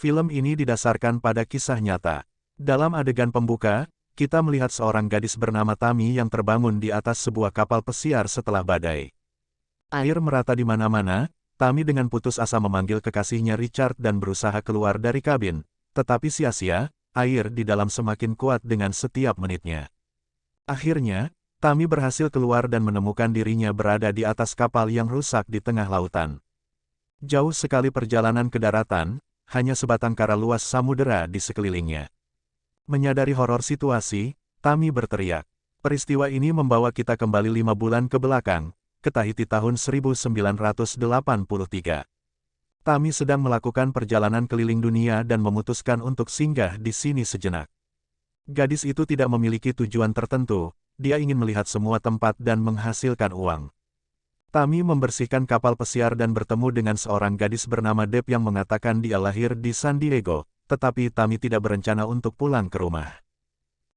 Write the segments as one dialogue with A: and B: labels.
A: Film ini didasarkan pada kisah nyata. Dalam adegan pembuka, kita melihat seorang gadis bernama Tammy yang terbangun di atas sebuah kapal pesiar setelah badai. Air merata di mana-mana, Tammy dengan putus asa memanggil kekasihnya Richard dan berusaha keluar dari kabin, tetapi sia-sia, air di dalam semakin kuat dengan setiap menitnya. Akhirnya, Tammy berhasil keluar dan menemukan dirinya berada di atas kapal yang rusak di tengah lautan. Jauh sekali perjalanan ke daratan, hanya sebatang kara luas samudera di sekelilingnya. Menyadari horor situasi, Tammy berteriak. Peristiwa ini membawa kita kembali 5 bulan ke belakang, ke Tahiti tahun 1983. Tammy sedang melakukan perjalanan keliling dunia dan memutuskan untuk singgah di sini sejenak. Gadis itu tidak memiliki tujuan tertentu, dia ingin melihat semua tempat dan menghasilkan uang. Tammy membersihkan kapal pesiar dan bertemu dengan seorang gadis bernama Deb yang mengatakan dia lahir di San Diego, tetapi Tammy tidak berencana untuk pulang ke rumah.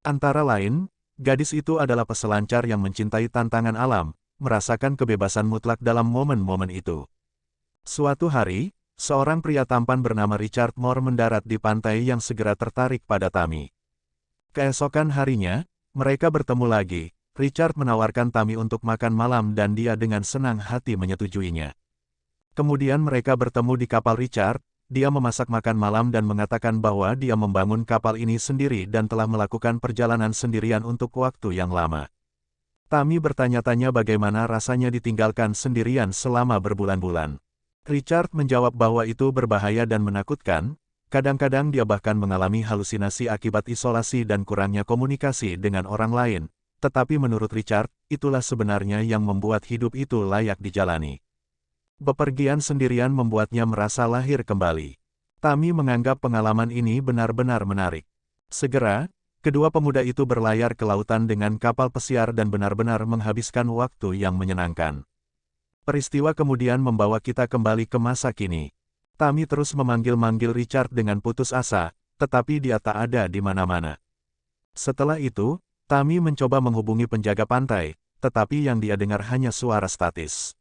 A: Antara lain, gadis itu adalah peselancar yang mencintai tantangan alam, merasakan kebebasan mutlak dalam momen-momen itu. Suatu hari, seorang pria tampan bernama Richard Moore mendarat di pantai yang segera tertarik pada Tammy. Keesokan harinya, mereka bertemu lagi. Richard menawarkan Tammy untuk makan malam dan dia dengan senang hati menyetujuinya. Kemudian mereka bertemu di kapal Richard, dia memasak makan malam dan mengatakan bahwa dia membangun kapal ini sendiri dan telah melakukan perjalanan sendirian untuk waktu yang lama. Tammy bertanya-tanya bagaimana rasanya ditinggalkan sendirian selama berbulan-bulan. Richard menjawab bahwa itu berbahaya dan menakutkan, kadang-kadang dia bahkan mengalami halusinasi akibat isolasi dan kurangnya komunikasi dengan orang lain. Tetapi menurut Richard, itulah sebenarnya yang membuat hidup itu layak dijalani. Bepergian sendirian membuatnya merasa lahir kembali. Tammy menganggap pengalaman ini benar-benar menarik. Segera, kedua pemuda itu berlayar ke lautan dengan kapal pesiar dan benar-benar menghabiskan waktu yang menyenangkan. Peristiwa kemudian membawa kita kembali ke masa kini. Tammy terus memanggil-manggil Richard dengan putus asa, tetapi dia tak ada di mana-mana. Setelah itu, Tammy mencoba menghubungi penjaga pantai, tetapi yang dia dengar hanya suara statis.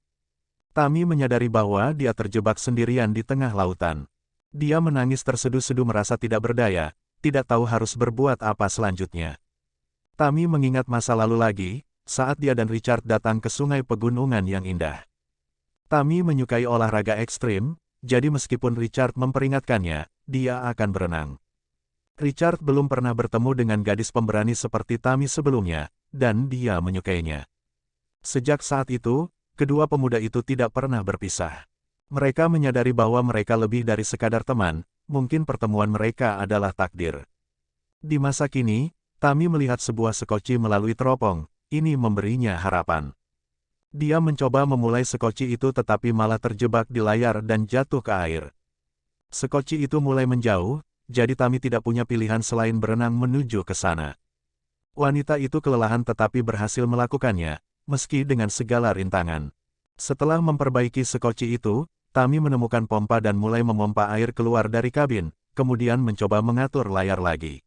A: Tammy menyadari bahwa dia terjebak sendirian di tengah lautan. Dia menangis terseduh-seduh merasa tidak berdaya, tidak tahu harus berbuat apa selanjutnya. Tammy mengingat masa lalu lagi, saat dia dan Richard datang ke sungai pegunungan yang indah. Tammy menyukai olahraga ekstrim, jadi meskipun Richard memperingatkannya, dia akan berenang. Richard belum pernah bertemu dengan gadis pemberani seperti Tammy sebelumnya, dan dia menyukainya. Sejak saat itu, kedua pemuda itu tidak pernah berpisah. Mereka menyadari bahwa mereka lebih dari sekadar teman, mungkin pertemuan mereka adalah takdir. Di masa kini, Tammy melihat sebuah sekoci melalui teropong, ini memberinya harapan. Dia mencoba memulai sekoci itu tetapi malah terjebak di layar dan jatuh ke air. Sekoci itu mulai menjauh, jadi Tammy tidak punya pilihan selain berenang menuju ke sana. Wanita itu kelelahan tetapi berhasil melakukannya, meski dengan segala rintangan. Setelah memperbaiki sekoci itu, Tammy menemukan pompa dan mulai memompa air keluar dari kabin, kemudian mencoba mengatur layar lagi.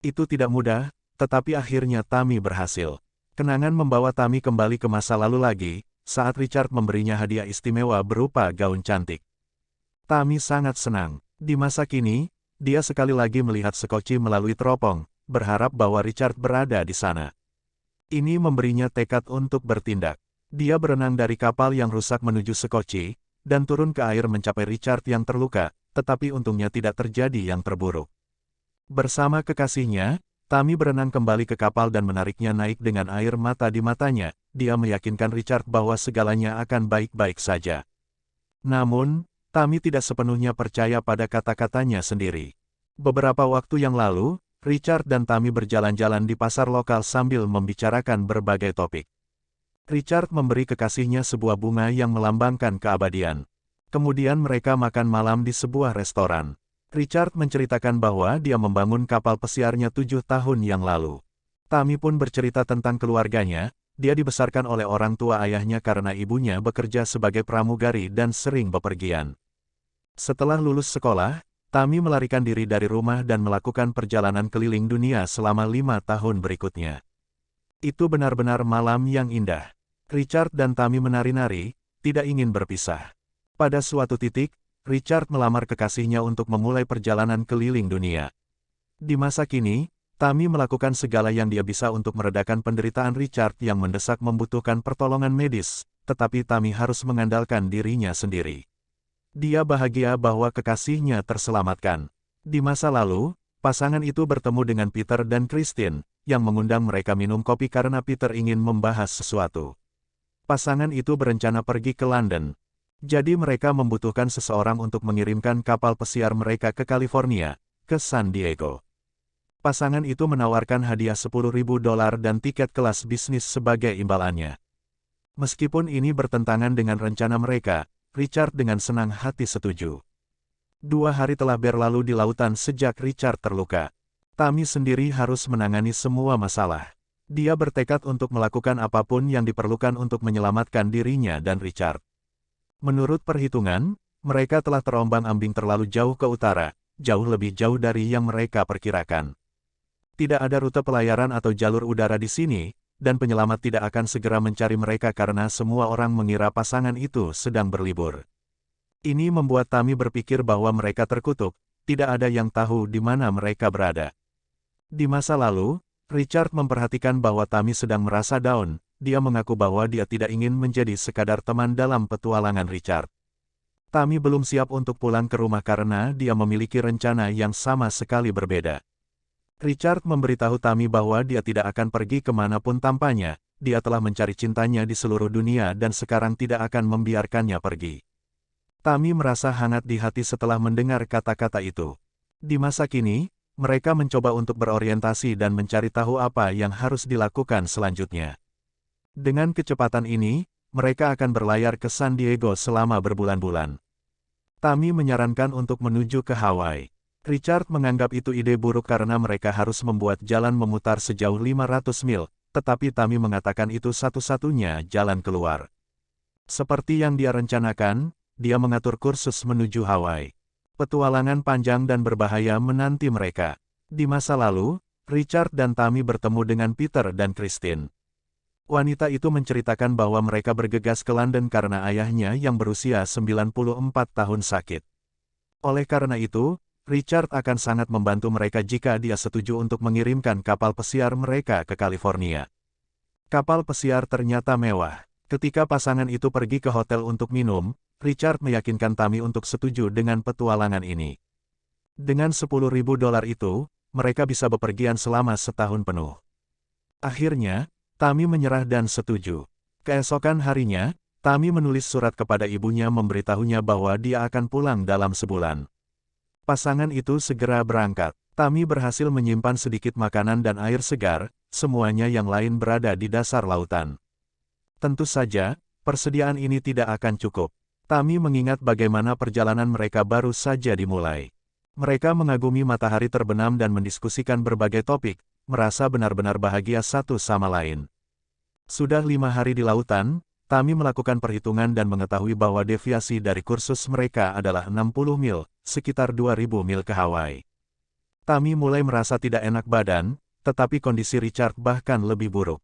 A: Itu tidak mudah, tetapi akhirnya Tammy berhasil. Kenangan membawa Tammy kembali ke masa lalu lagi, saat Richard memberinya hadiah istimewa berupa gaun cantik. Tammy sangat senang. Di masa kini, dia sekali lagi melihat sekoci melalui teropong, berharap bahwa Richard berada di sana. Ini memberinya tekad untuk bertindak. Dia berenang dari kapal yang rusak menuju sekoci, dan turun ke air mencapai Richard yang terluka, tetapi untungnya tidak terjadi yang terburuk. Bersama kekasihnya, Tammy berenang kembali ke kapal dan menariknya naik dengan air mata di matanya. Dia meyakinkan Richard bahwa segalanya akan baik-baik saja. Namun, Tammy tidak sepenuhnya percaya pada kata-katanya sendiri. Beberapa waktu yang lalu, Richard dan Tammy berjalan-jalan di pasar lokal sambil membicarakan berbagai topik. Richard memberi kekasihnya sebuah bunga yang melambangkan keabadian. Kemudian mereka makan malam di sebuah restoran. Richard menceritakan bahwa dia membangun kapal pesiarnya 7 tahun yang lalu. Tammy pun bercerita tentang keluarganya. Dia dibesarkan oleh orang tua ayahnya karena ibunya bekerja sebagai pramugari dan sering bepergian. Setelah lulus sekolah, Tammy melarikan diri dari rumah dan melakukan perjalanan keliling dunia selama 5 tahun berikutnya. Itu benar-benar malam yang indah. Richard dan Tammy menari-nari, tidak ingin berpisah. Pada suatu titik, Richard melamar kekasihnya untuk memulai perjalanan keliling dunia. Di masa kini, Tammy melakukan segala yang dia bisa untuk meredakan penderitaan Richard yang mendesak membutuhkan pertolongan medis, tetapi Tammy harus mengandalkan dirinya sendiri. Dia bahagia bahwa kekasihnya terselamatkan. Di masa lalu, pasangan itu bertemu dengan Peter dan Christine, yang mengundang mereka minum kopi karena Peter ingin membahas sesuatu. Pasangan itu berencana pergi ke London. Jadi mereka membutuhkan seseorang untuk mengirimkan kapal pesiar mereka ke California, ke San Diego. Pasangan itu menawarkan hadiah $10.000 dan tiket kelas bisnis sebagai imbalannya. Meskipun ini bertentangan dengan rencana mereka, Richard dengan senang hati setuju. 2 hari telah berlalu di lautan sejak Richard terluka. Tammy sendiri harus menangani semua masalah. Dia bertekad untuk melakukan apapun yang diperlukan untuk menyelamatkan dirinya dan Richard. Menurut perhitungan, mereka telah terombang-ambing terlalu jauh ke utara, jauh lebih jauh dari yang mereka perkirakan. Tidak ada rute pelayaran atau jalur udara di sini, dan penyelamat tidak akan segera mencari mereka karena semua orang mengira pasangan itu sedang berlibur. Ini membuat Tammy berpikir bahwa mereka terkutuk, tidak ada yang tahu di mana mereka berada. Di masa lalu, Richard memperhatikan bahwa Tammy sedang merasa down. Dia mengaku bahwa dia tidak ingin menjadi sekadar teman dalam petualangan Richard. Tammy belum siap untuk pulang ke rumah karena dia memiliki rencana yang sama sekali berbeda. Richard memberitahu Tammy bahwa dia tidak akan pergi kemanapun tanpanya, dia telah mencari cintanya di seluruh dunia dan sekarang tidak akan membiarkannya pergi. Tammy merasa hangat di hati setelah mendengar kata-kata itu. Di masa kini, mereka mencoba untuk berorientasi dan mencari tahu apa yang harus dilakukan selanjutnya. Dengan kecepatan ini, mereka akan berlayar ke San Diego selama berbulan-bulan. Tammy menyarankan untuk menuju ke Hawaii. Richard menganggap itu ide buruk karena mereka harus membuat jalan memutar sejauh 500 mil, tetapi Tammy mengatakan itu satu-satunya jalan keluar. Seperti yang dia rencanakan, dia mengatur kursus menuju Hawaii. Petualangan panjang dan berbahaya menanti mereka. Di masa lalu, Richard dan Tammy bertemu dengan Peter dan Christine. Wanita itu menceritakan bahwa mereka bergegas ke London karena ayahnya yang berusia 94 tahun sakit. Oleh karena itu, Richard akan sangat membantu mereka jika dia setuju untuk mengirimkan kapal pesiar mereka ke California. Kapal pesiar ternyata mewah. Ketika pasangan itu pergi ke hotel untuk minum, Richard meyakinkan Tammy untuk setuju dengan petualangan ini. Dengan $10.000 itu, mereka bisa bepergian selama setahun penuh. Akhirnya, Tammy menyerah dan setuju. Keesokan harinya, Tammy menulis surat kepada ibunya memberitahunya bahwa dia akan pulang dalam sebulan. Pasangan itu segera berangkat. Tammy berhasil menyimpan sedikit makanan dan air segar, semuanya yang lain berada di dasar lautan. Tentu saja, persediaan ini tidak akan cukup. Tammy mengingat bagaimana perjalanan mereka baru saja dimulai. Mereka mengagumi matahari terbenam dan mendiskusikan berbagai topik, merasa benar-benar bahagia satu sama lain. Sudah 5 hari di lautan, Tammy melakukan perhitungan dan mengetahui bahwa deviasi dari kursus mereka adalah 60 mil, sekitar 2.000 mil ke Hawaii. Tammy mulai merasa tidak enak badan, tetapi kondisi Richard bahkan lebih buruk.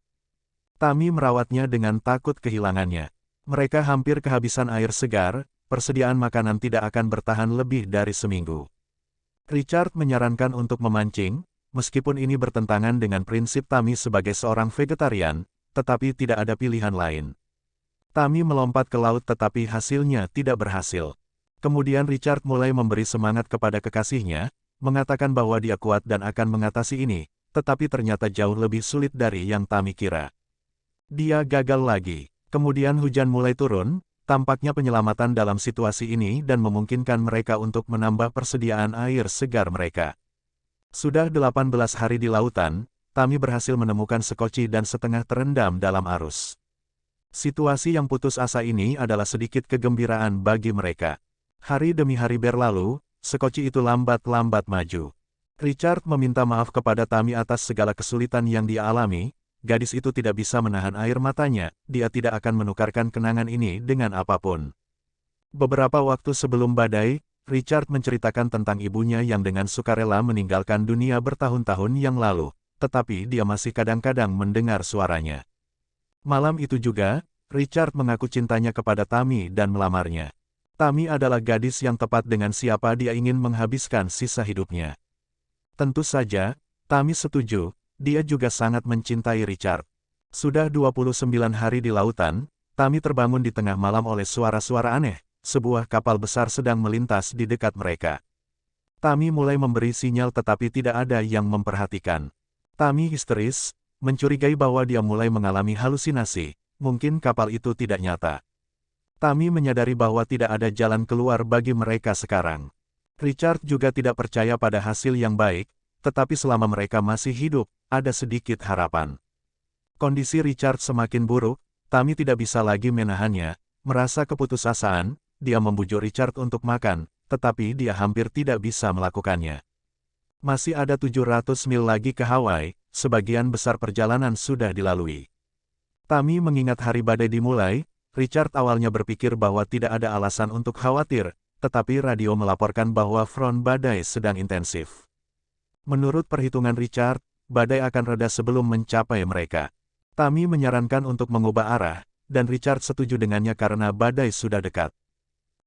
A: Tammy merawatnya dengan takut kehilangannya. Mereka hampir kehabisan air segar, persediaan makanan tidak akan bertahan lebih dari seminggu. Richard menyarankan untuk memancing, meskipun ini bertentangan dengan prinsip Tammy sebagai seorang vegetarian, tetapi tidak ada pilihan lain. Tammy melompat ke laut tetapi hasilnya tidak berhasil. Kemudian Richard mulai memberi semangat kepada kekasihnya, mengatakan bahwa dia kuat dan akan mengatasi ini, tetapi ternyata jauh lebih sulit dari yang Tammy kira. Dia gagal lagi. Kemudian hujan mulai turun, tampaknya penyelamatan dalam situasi ini dan memungkinkan mereka untuk menambah persediaan air segar mereka. Sudah 18 hari di lautan, Tammy berhasil menemukan sekoci dan setengah terendam dalam arus. Situasi yang putus asa ini adalah sedikit kegembiraan bagi mereka. Hari demi hari berlalu, sekoci itu lambat-lambat maju. Richard meminta maaf kepada Tammy atas segala kesulitan yang dia alami. Gadis itu tidak bisa menahan air matanya, dia tidak akan menukarkan kenangan ini dengan apapun. Beberapa waktu sebelum badai, Richard menceritakan tentang ibunya yang dengan sukarela meninggalkan dunia bertahun-tahun yang lalu, tetapi dia masih kadang-kadang mendengar suaranya. Malam itu juga, Richard mengaku cintanya kepada Tammy dan melamarnya. Tammy adalah gadis yang tepat dengan siapa dia ingin menghabiskan sisa hidupnya. Tentu saja, Tammy setuju, dia juga sangat mencintai Richard. Sudah 29 hari di lautan, Tammy terbangun di tengah malam oleh suara-suara aneh, sebuah kapal besar sedang melintas di dekat mereka. Tammy mulai memberi sinyal tetapi tidak ada yang memperhatikan. Tammy histeris, mencurigai bahwa dia mulai mengalami halusinasi, mungkin kapal itu tidak nyata. Tammy menyadari bahwa tidak ada jalan keluar bagi mereka sekarang. Richard juga tidak percaya pada hasil yang baik, tetapi selama mereka masih hidup, ada sedikit harapan. Kondisi Richard semakin buruk, Tammy tidak bisa lagi menahannya, merasa keputusasaan, dia membujuk Richard untuk makan, tetapi dia hampir tidak bisa melakukannya. Masih ada 700 mil lagi ke Hawaii, sebagian besar perjalanan sudah dilalui. Tammy mengingat hari badai dimulai. Richard awalnya berpikir bahwa tidak ada alasan untuk khawatir, tetapi radio melaporkan bahwa front badai sedang intensif. Menurut perhitungan Richard, badai akan reda sebelum mencapai mereka. Tammy menyarankan untuk mengubah arah, dan Richard setuju dengannya karena badai sudah dekat.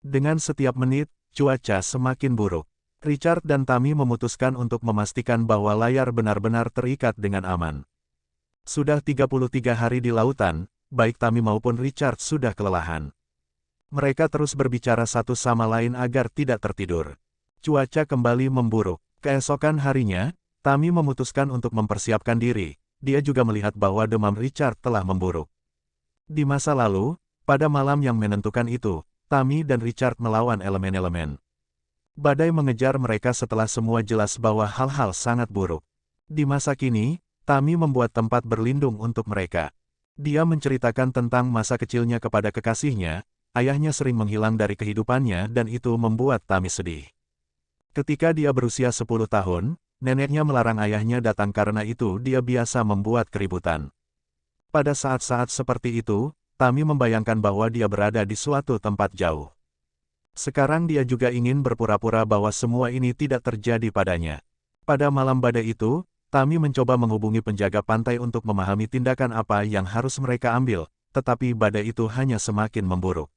A: Dengan setiap menit, cuaca semakin buruk. Richard dan Tammy memutuskan untuk memastikan bahwa layar benar-benar terikat dengan aman. Sudah 33 hari di lautan, baik Tammy maupun Richard sudah kelelahan. Mereka terus berbicara satu sama lain agar tidak tertidur. Cuaca kembali memburuk. Keesokan harinya, Tammy memutuskan untuk mempersiapkan diri. Dia juga melihat bahwa demam Richard telah memburuk. Di masa lalu, pada malam yang menentukan itu, Tammy dan Richard melawan elemen-elemen. Badai mengejar mereka setelah semua jelas bahwa hal-hal sangat buruk. Di masa kini, Tammy membuat tempat berlindung untuk mereka. Dia menceritakan tentang masa kecilnya kepada kekasihnya, ayahnya sering menghilang dari kehidupannya dan itu membuat Tammy sedih. Ketika dia berusia 10 tahun, neneknya melarang ayahnya datang karena itu dia biasa membuat keributan. Pada saat-saat seperti itu, Tammy membayangkan bahwa dia berada di suatu tempat jauh. Sekarang dia juga ingin berpura-pura bahwa semua ini tidak terjadi padanya. Pada malam badai itu, Tammy mencoba menghubungi penjaga pantai untuk memahami tindakan apa yang harus mereka ambil, tetapi badai itu hanya semakin memburuk.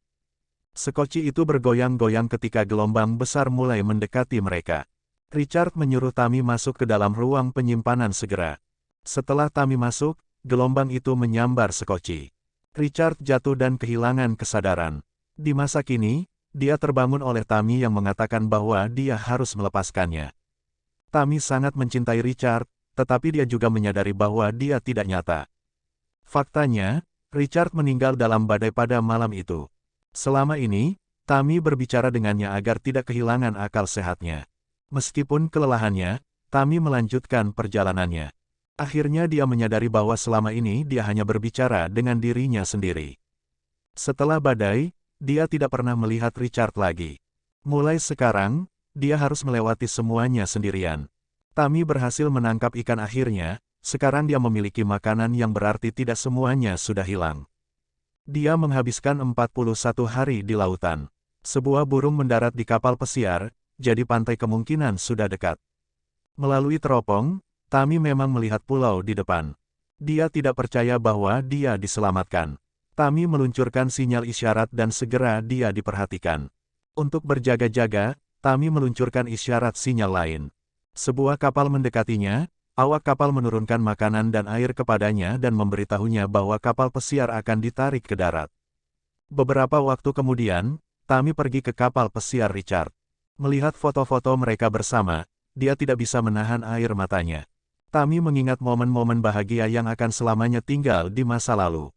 A: Sekoci itu bergoyang-goyang ketika gelombang besar mulai mendekati mereka. Richard menyuruh Tammy masuk ke dalam ruang penyimpanan segera. Setelah Tammy masuk, gelombang itu menyambar sekoci. Richard jatuh dan kehilangan kesadaran. Di masa kini, dia terbangun oleh Tammy yang mengatakan bahwa dia harus melepaskannya. Tammy sangat mencintai Richard, tetapi dia juga menyadari bahwa dia tidak nyata. Faktanya, Richard meninggal dalam badai pada malam itu. Selama ini, Tammy berbicara dengannya agar tidak kehilangan akal sehatnya. Meskipun kelelahannya, Tammy melanjutkan perjalanannya. Akhirnya dia menyadari bahwa selama ini dia hanya berbicara dengan dirinya sendiri. Setelah badai, dia tidak pernah melihat Richard lagi. Mulai sekarang, dia harus melewati semuanya sendirian. Tammy berhasil menangkap ikan akhirnya, sekarang dia memiliki makanan yang berarti tidak semuanya sudah hilang. Dia menghabiskan 41 hari di lautan. Sebuah burung mendarat di kapal pesiar, jadi pantai kemungkinan sudah dekat. Melalui teropong, Tammy memang melihat pulau di depan. Dia tidak percaya bahwa dia diselamatkan. Tammy meluncurkan sinyal isyarat dan segera dia diperhatikan. Untuk berjaga-jaga, Tammy meluncurkan isyarat sinyal lain. Sebuah kapal mendekatinya, awak kapal menurunkan makanan dan air kepadanya dan memberitahunya bahwa kapal pesiar akan ditarik ke darat. Beberapa waktu kemudian, Tammy pergi ke kapal pesiar Richard. Melihat foto-foto mereka bersama, dia tidak bisa menahan air matanya. Tammy mengingat momen-momen bahagia yang akan selamanya tinggal di masa lalu.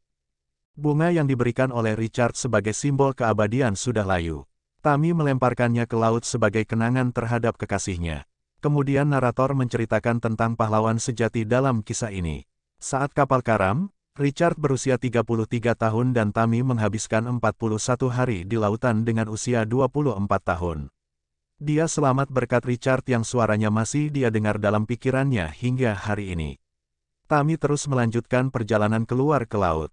A: Bunga yang diberikan oleh Richard sebagai simbol keabadian sudah layu. Tammy melemparkannya ke laut sebagai kenangan terhadap kekasihnya. Kemudian narator menceritakan tentang pahlawan sejati dalam kisah ini. Saat kapal karam, Richard berusia 33 tahun dan Tammy menghabiskan 41 hari di lautan dengan usia 24 tahun. Dia selamat berkat Richard yang suaranya masih dia dengar dalam pikirannya hingga hari ini. Tammy terus melanjutkan perjalanan keluar ke laut.